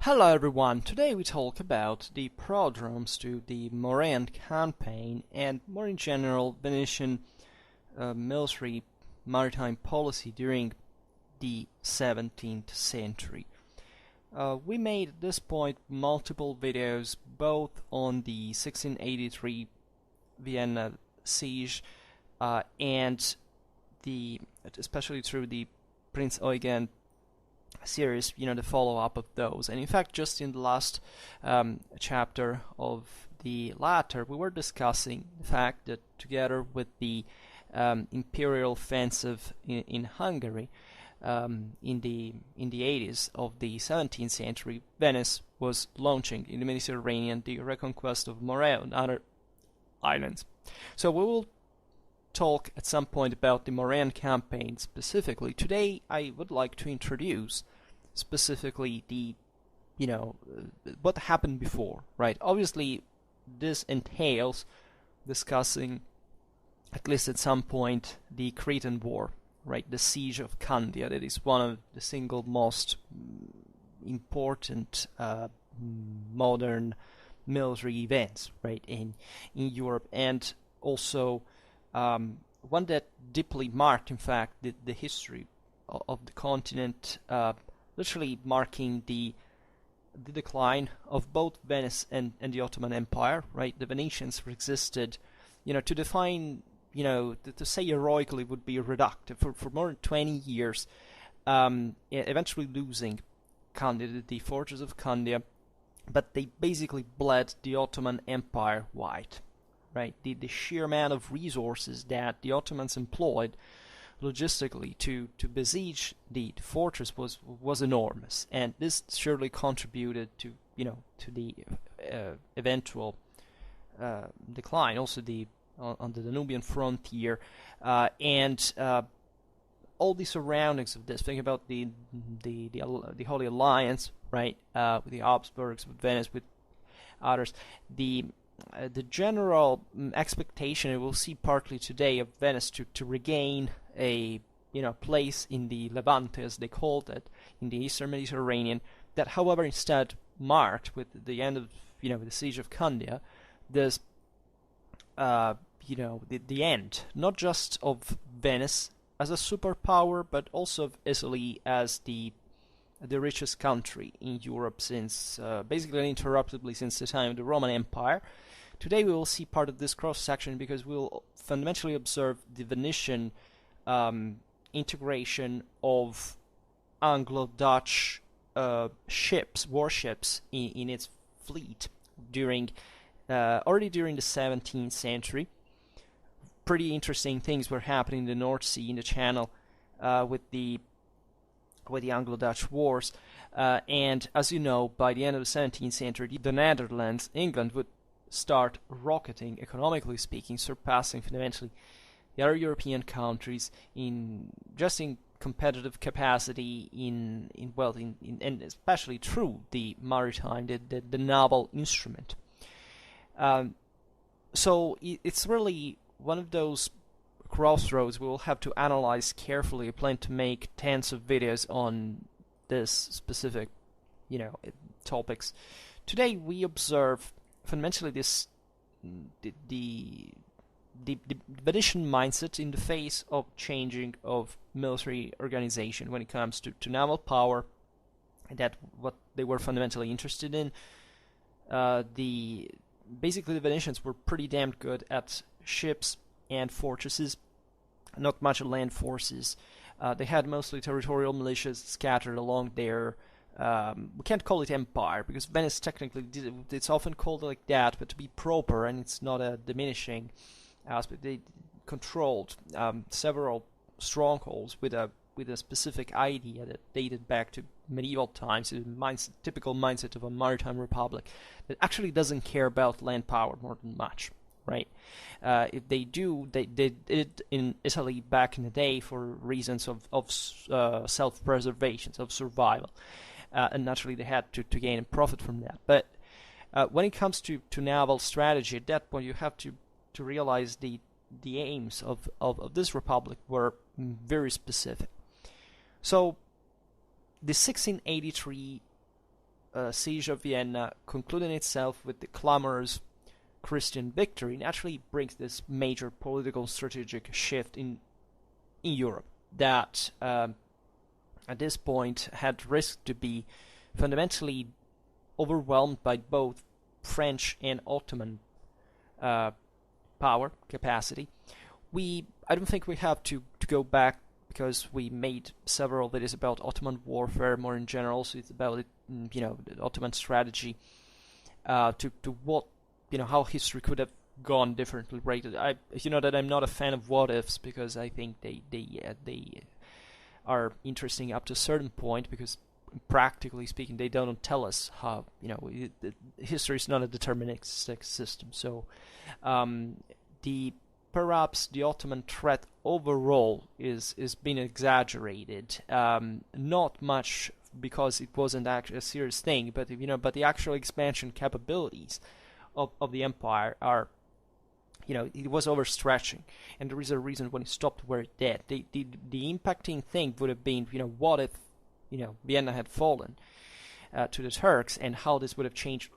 Hello everyone, today we talk about the prodromes to the Morean campaign and more in general Venetian military maritime policy during the 17th century. We made at this point multiple videos both on the 1683 Vienna siege and especially through the Prince Eugen series, the follow-up of those. And in fact, just in the last chapter of the latter, we were discussing the fact that together with the imperial offensive in Hungary in the 80s of the 17th century, Venice was launching in the Mediterranean the reconquest of Morea and other islands. So we will talk at some point about the Morean campaign specifically. Today I would like to introduce specifically the what happened before, right? Obviously this entails discussing at least at some point the Creighton War, right? The siege of Candia, that is one of the single most important modern military events, right, in Europe, and also one that deeply marked, in fact, the history of the continent, literally marking the decline of both Venice and the Ottoman Empire, right? The Venetians resisted, to define, to say heroically would be reductive, for more than 20 years, eventually losing Candia, the fortress of Candia, but they basically bled the Ottoman Empire white. Right, the sheer amount of resources that the Ottomans employed logistically to besiege the fortress was enormous, and this surely contributed to the eventual decline. Also, on the Danubian frontier and all the surroundings of this. Think about the Holy Alliance, right, with the Habsburgs, with Venice, with others. The general expectation, and we'll see partly today, of Venice to regain a place in the Levante, as they called it, in the Eastern Mediterranean, that however instead marked with the end of the siege of Candia this the end not just of Venice as a superpower, but also of Italy as the richest country in Europe since basically uninterruptedly since the time of the Roman Empire. Today we will see part of this cross-section because we'll fundamentally observe the Venetian integration of Anglo-Dutch warships in its fleet already during the 17th century. Pretty interesting things were happening in the North Sea, in the Channel, with the Anglo-Dutch wars, and as you know, by the end of the 17th century, the Netherlands, England, would start rocketing, economically speaking, surpassing fundamentally the other European countries in competitive capacity, and especially through the maritime, the naval instrument. So it's really one of those crossroads we will have to analyze carefully. I plan to make tens of videos on this specific, topics. Today we observe fundamentally the Venetian mindset in the face of changing of military organization when it comes to naval power, and that what they were fundamentally interested in. Basically the Venetians were pretty damn good at ships and fortresses, not much land forces. They had mostly territorial militias scattered along their we can't call it empire, because Venice technically it's often called like that, but to be proper, and it's not a diminishing aspect, they controlled several strongholds with a specific idea that dated back to medieval times, typical mindset of a maritime republic that actually doesn't care about land power more than much, right? If they do, they did it in Italy back in the day for reasons of self-preservation, of survival. And naturally they had to gain and profit from that. But when it comes to naval strategy, at that point you have to realize the aims of this republic were very specific. So the 1683 siege of Vienna, concluding itself with the clamorous Christian victory, naturally brings this major political strategic shift in Europe that at this point had risked to be fundamentally overwhelmed by both French and Ottoman power capacity. I don't think we have to go back, because we made several videos about Ottoman warfare more in general, so it's about the Ottoman strategy to what, how history could have gone differently, right? That I'm not a fan of what ifs, because I think they are interesting up to a certain point, because practically speaking they don't tell us how, history is not a deterministic system. So perhaps the Ottoman threat overall is being exaggerated, not much because it wasn't actually a serious thing, but the actual expansion capabilities of the empire are, it was overstretching, and there is a reason when it stopped where it did. The impacting thing would have been, what if, Vienna had fallen to the Turks, and how this would have changed,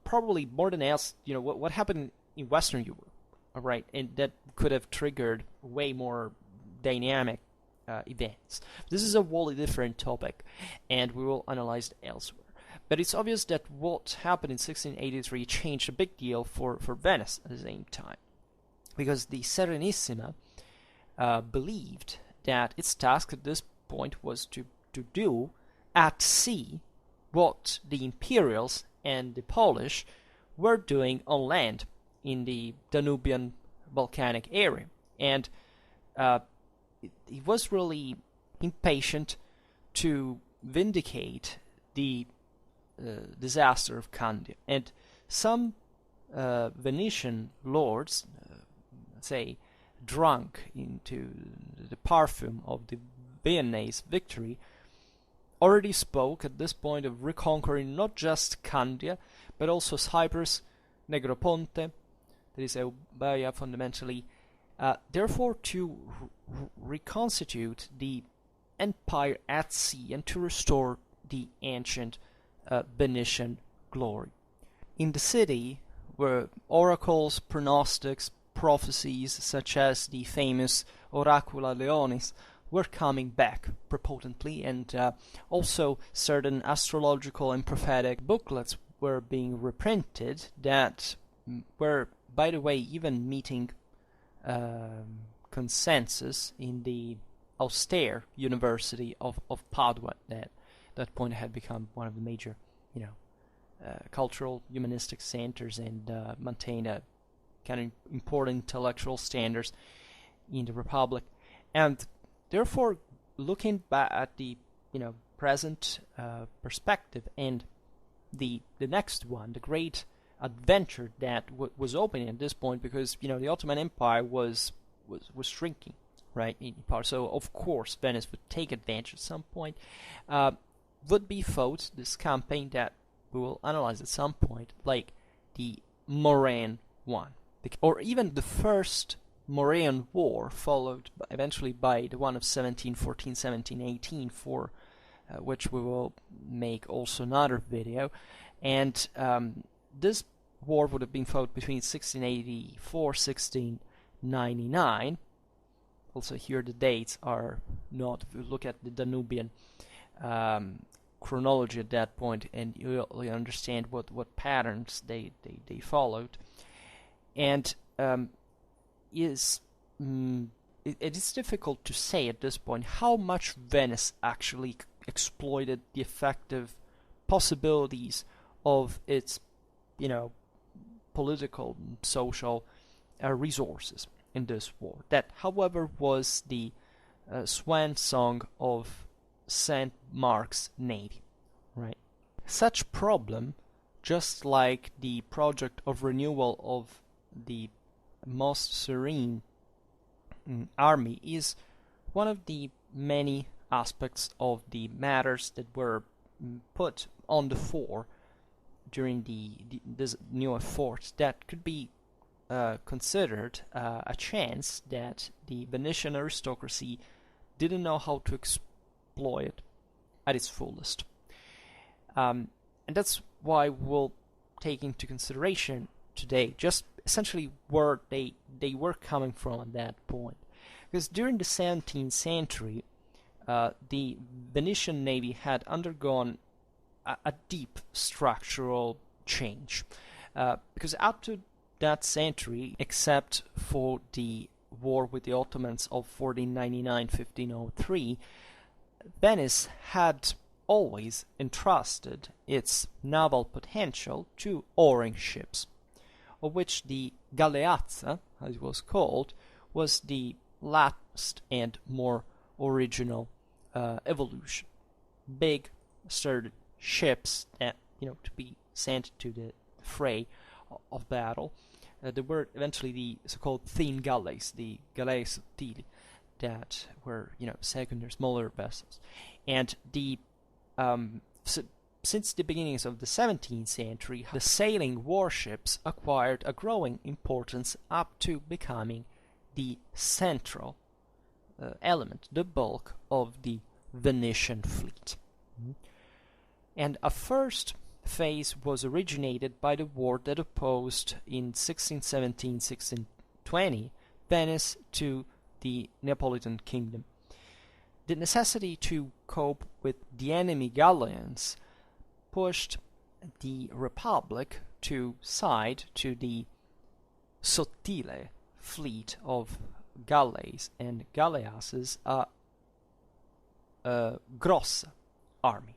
probably more than else, what happened in Western Europe, all right, and that could have triggered way more dynamic events. This is a wholly different topic, and we will analyze it elsewhere. But it's obvious that what happened in 1683 changed a big deal for Venice at the same time, because the Serenissima believed that its task at this point was to do at sea what the Imperials and the Polish were doing on land in the Danubian volcanic area. And he was really impatient to vindicate the disaster of Candia. And some Venetian lords, say, drunk into the perfume of the Viennese victory, already spoke at this point of reconquering not just Candia, but also Cyprus, Negroponte, that is Euboea fundamentally, therefore to reconstitute the empire at sea and to restore the ancient Venetian glory. In the city were oracles, pronostics, prophecies such as the famous Oracula Leonis were coming back prepotently, and also certain astrological and prophetic booklets were being reprinted that were, by the way, even meeting consensus in the austere University of Padua, that at that point had become one of the major, cultural humanistic centers, and maintained a kind of important intellectual standards in the Republic. And therefore, looking back at the present perspective and the next one, the great adventure that was opening at this point, because the Ottoman Empire was shrinking, right, in part. So of course Venice would take advantage at some point. Would be fought this campaign that we will analyze at some point, like the Morean one, or even the first Morean War, followed eventually by the one of 1714, 1718, for which we will make also another video. And this war would have been fought between 1684, 1699. Also here the dates are not, if you look at the Danubian chronology at that point, and you'll understand what patterns they followed. And it is difficult to say at this point how much Venice actually exploited the effective possibilities of its political and social resources in this war. That, however, was the swan song of St. Mark's Navy, right? Such problem, just like the project of renewal of the most serene army, is one of the many aspects of the matters that were put on the fore during this new effort that could be considered a chance that the Venetian aristocracy didn't know how to exploit at its fullest. And that's why we'll take into consideration today just essentially where they were coming from at that point. Because during the 17th century, the Venetian navy had undergone a deep structural change. Because up to that century, except for the war with the Ottomans of 1499-1503, Venice had always entrusted its naval potential to oaring ships, of which the galleazza, as it was called, was the last and more original evolution. Big, sturdy ships that, to be sent to the fray of battle. There were eventually the so-called thin galleys, the galleys Sottile, that were, second or smaller vessels. And since the beginnings of the 17th century, the sailing warships acquired a growing importance up to becoming the central element, the bulk of the Venetian fleet. And a first phase was originated by the war that opposed in 1617-1620 Venice to the Neapolitan kingdom. The necessity to cope with the enemy galleons pushed the Republic to side to the Sottile fleet of galleys and galleasses, Grossa army.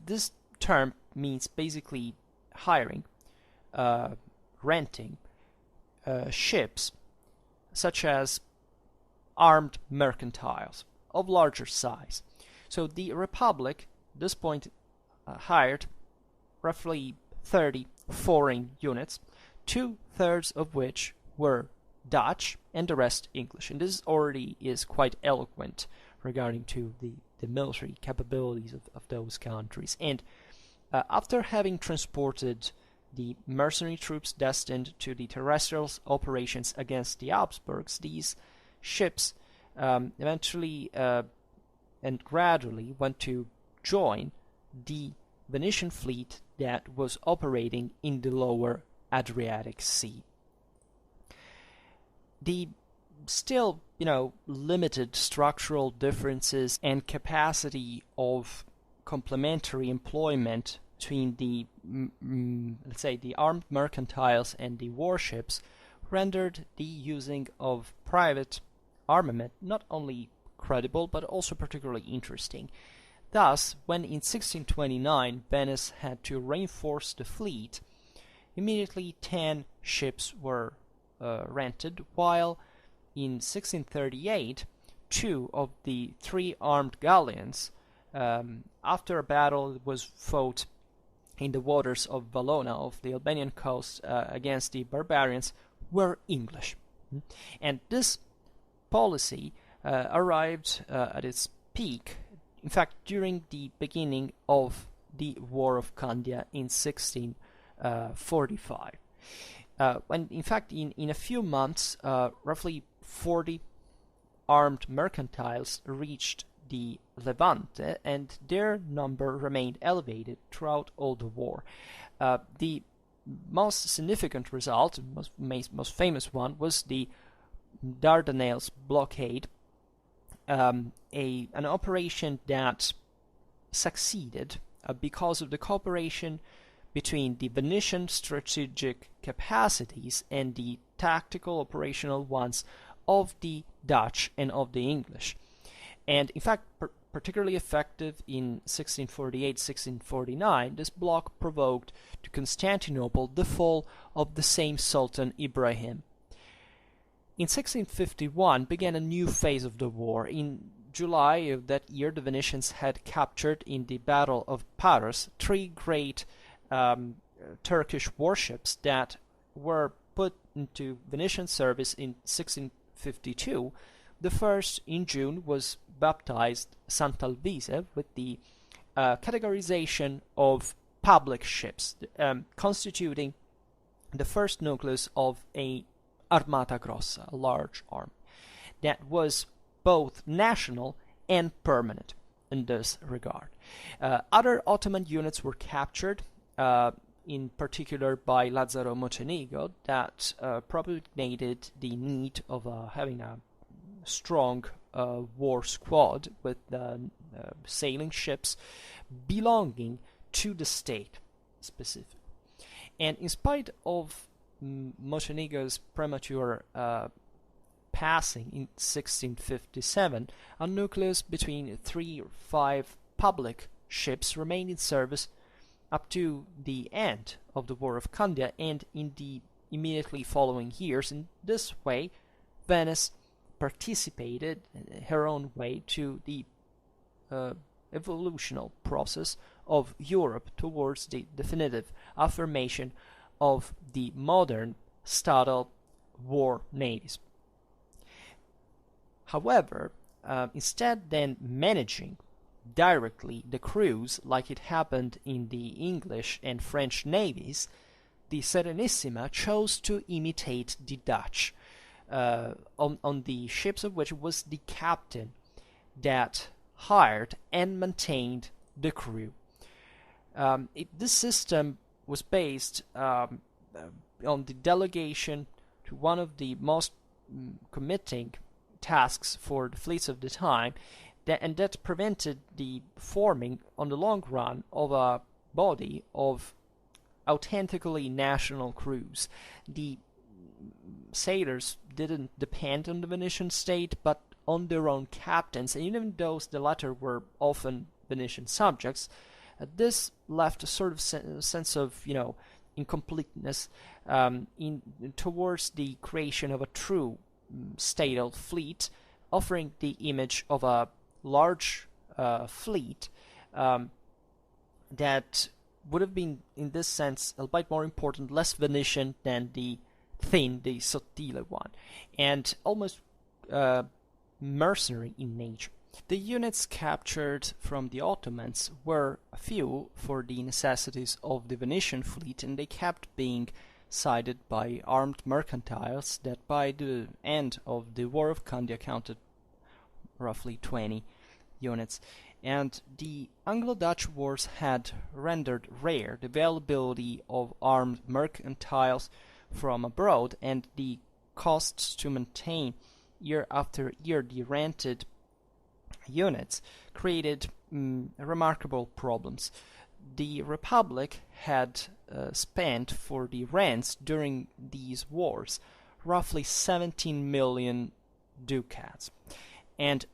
This term means basically hiring, renting ships such as armed mercantiles of larger size. So the Republic at this point hired roughly 30 foreign units, 2/3 of which were Dutch and the rest English. And this already is quite eloquent regarding to the military capabilities of those countries. And after having transported the mercenary troops destined to the terrestrial operations against the Habsburgs, these ships eventually and gradually went to join the Venetian fleet that was operating in the lower Adriatic Sea. The still, limited structural differences and capacity of complementary employment between the, let's say, the armed mercantiles and the warships rendered the using of private armament not only credible but also particularly interesting. Thus, when in 1629 Venice had to reinforce the fleet, immediately 10 ships were rented, while in 1638 2 of the 3 armed galleons, after a battle was fought in the waters of Valona, of the Albanian coast, against the barbarians, were English. And this policy arrived at its peak, in fact, during the beginning of the War of Candia in 1645. When, in fact, in a few months, roughly 40 armed mercantiles reached the Levante, and their number remained elevated throughout all the war. The most significant result, most famous one, was the Dardanelles Blockade, an operation that succeeded because of the cooperation between the Venetian strategic capacities and the tactical operational ones of the Dutch and of the English. And in fact, particularly effective in 1648-1649, this block provoked to Constantinople the fall of the same Sultan Ibrahim. In 1651 began a new phase of the war. In July of that year, the Venetians had captured in the Battle of Paros 3 great Turkish warships that were put into Venetian service in 1652. The first, in June, was baptized Sant'Alvise with the categorization of public ships, constituting the first nucleus of a Armata Grossa, a large army, that was both national and permanent. in this regard. Other Ottoman units were captured, in particular by Lazzaro Mocenigo, that propagated the need of having a strong war squad with sailing ships belonging to the state specifically. And in spite of Mocenigo's premature passing in 1657, a nucleus between 3 or 5 public ships remained in service up to the end of the War of Candia and in the immediately following years. In this way, Venice participated in her own way to the evolutional process of Europe towards the definitive affirmation of the modern style war navies. However, instead than managing directly the crews like it happened in the English and French navies, the Serenissima chose to imitate the Dutch, on the ships of which was the captain that hired and maintained the crew. This system was based on the delegation to one of the most committing tasks for the fleets of the time, and that prevented the forming on the long run of a body of authentically national crews. The sailors didn't depend on the Venetian state, but on their own captains, and even though the latter were often Venetian subjects, this left a sort of sense of, incompleteness towards the creation of a true statal fleet, offering the image of a large fleet that would have been, in this sense, a bit more important, less Venetian than the Sottile one, and almost mercenary in nature. The units captured from the Ottomans were a few for the necessities of the Venetian fleet, and they kept being sided by armed mercantiles that by the end of the War of Candia counted roughly 20 units. And the Anglo-Dutch wars had rendered rare the availability of armed mercantiles from abroad, and the costs to maintain year after year the rented units created remarkable problems. The Republic had spent for the rents during these wars roughly 17 million ducats, and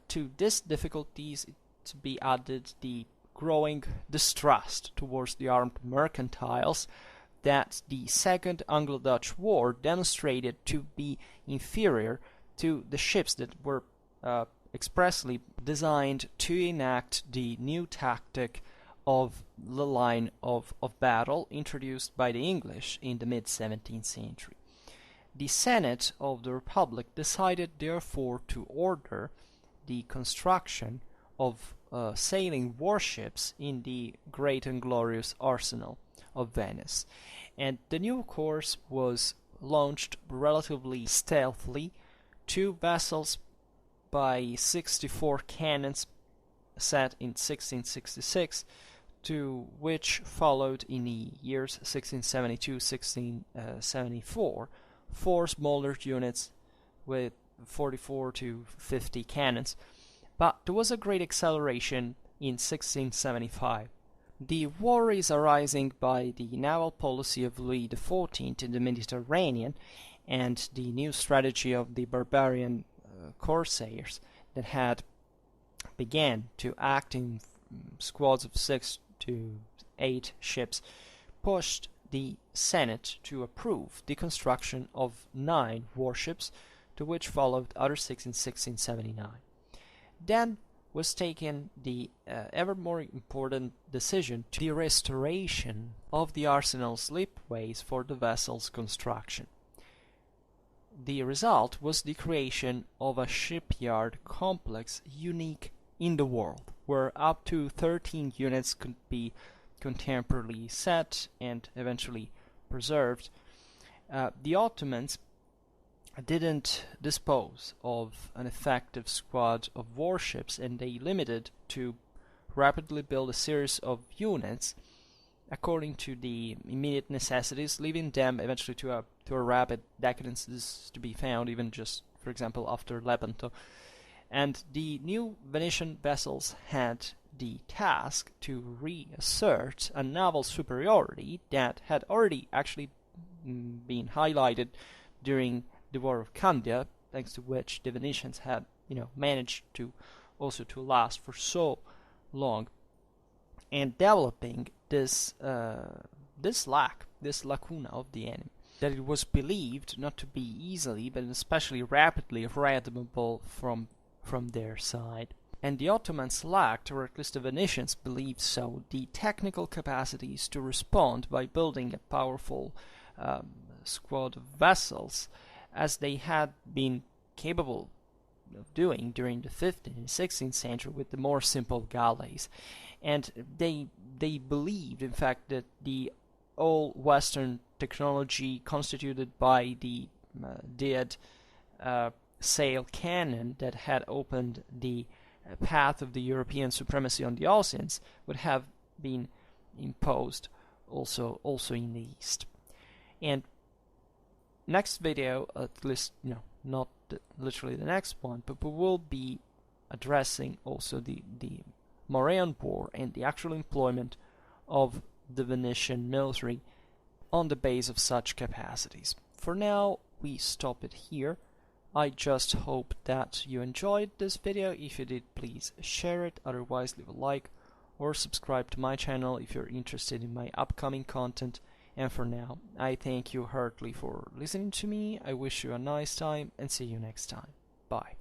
to these difficulties to be added the growing distrust towards the armed mercantiles that the Second Anglo-Dutch War demonstrated to be inferior to the ships that were expressly designed to enact the new tactic of the line of battle introduced by the English in the mid-17th century. The Senate of the Republic decided therefore to order the construction of sailing warships in the great and glorious arsenal of Venice, and the new course was launched relatively stealthily. 2 vessels by 64 cannons set in 1666, to which followed in the years 1672-1674 4 smaller units with 44 to 50 cannons. But there was a great acceleration in 1675. The worries arising by the naval policy of Louis XIV in the Mediterranean and the new strategy of the barbarian corsairs that had began to act in squads of 6 to 8 ships pushed the Senate to approve the construction of 9 warships, to which followed other 6 in 1679. Then was taken the ever more important decision to the restoration of the arsenal slipways for the vessel's construction. The result was the creation of a shipyard complex unique in the world, where up to 13 units could be contemporarily set and eventually preserved. The Ottomans didn't dispose of an effective squad of warships, and they limited to rapidly build a series of units according to the immediate necessities, leaving them eventually to a rapid decadence. This is to be found even just, for example, after Lepanto. And the new Venetian vessels had the task to reassert a naval superiority that had already actually been highlighted during the War of Candia, thanks to which the Venetians had, managed to also to last for so long, and developing this lacuna of the enemy, that it was believed not to be easily, but especially rapidly, redeemable from their side. And the Ottomans lacked, or at least the Venetians believed so, the technical capacities to respond by building a powerful squad of vessels, as they had been capable of doing during the 15th and 16th century with the more simple galleys. And they believed, in fact, that the all Western technology constituted by the dead sail cannon that had opened the path of the European supremacy on the oceans would have been imposed also in the East. And next video, at least not literally the next one, but we will be addressing also the Morean War and the actual employment of the Venetian military on the base of such capacities. For now, we stop it here. I just hope that you enjoyed this video. If you did, please share it. Otherwise, leave a like or subscribe to my channel if you're interested in my upcoming content. And for now, I thank you heartily for listening to me. I wish you a nice time and see you next time. Bye.